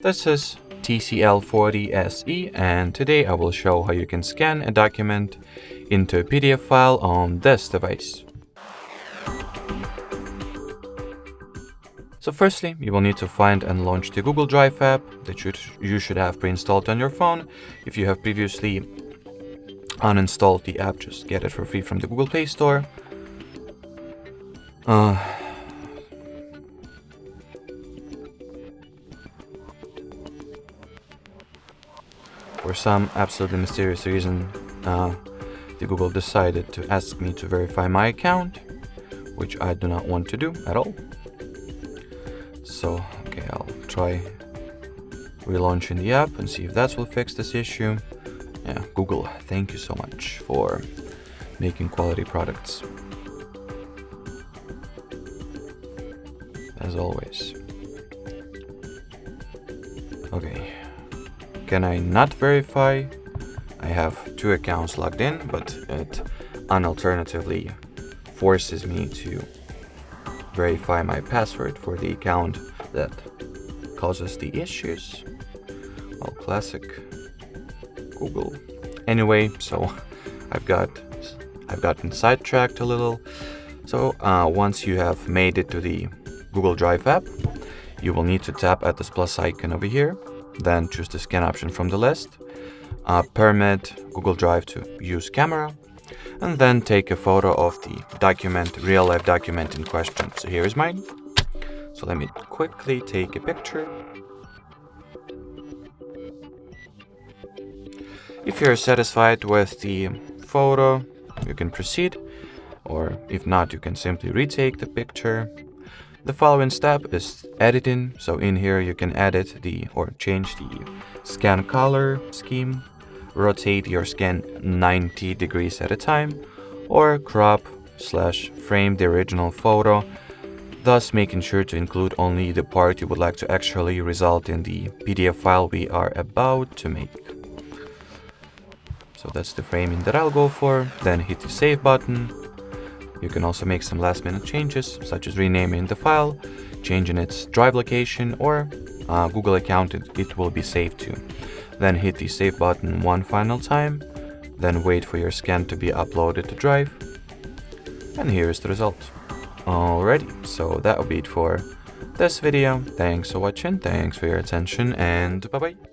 This is TCL 40SE, and today I will show how you can scan a document into a PDF file on this device. So firstly, you will need to find and launch the Google Drive app that you should have pre-installed on your phone. If you have previously uninstalled the app, just get it for free from the Google Play Store. For some absolutely mysterious reason, the Google decided to ask me to verify my account, which I do not want to do at all. So, okay, I'll try relaunching the app and see if that will fix this issue. Yeah, Google, thank you so much for making quality products. As always. Okay. Can I not verify? I have 2 accounts logged in, but it unalternatively forces me to verify my password for the account that causes the issues. Well, classic Google. Anyway, so I've gotten sidetracked a little. So once you have made it to the Google Drive app, you will need to tap at this plus icon over here. Then choose the scan option from the list, permit Google Drive to use camera, and then take a photo of the document, real-life document in question. So here is mine. So let me quickly take a picture. If you're satisfied with the photo, you can proceed, or if not, you can simply retake the picture. The following step is editing. So in here you can edit or change the scan color scheme, rotate your scan 90 degrees at a time, or crop/frame the original photo, thus making sure to include only the part you would like to actually result in the PDF file we are about to make. So that's the framing that I'll go for. Then hit the save button. You can also make some last minute changes, such as renaming the file, changing its drive location, or Google account it will be saved to. Then hit the save button one final time, then wait for your scan to be uploaded to Drive. And here is the result. Alrighty, so that will be it for this video. Thanks for watching, thanks for your attention, and bye bye.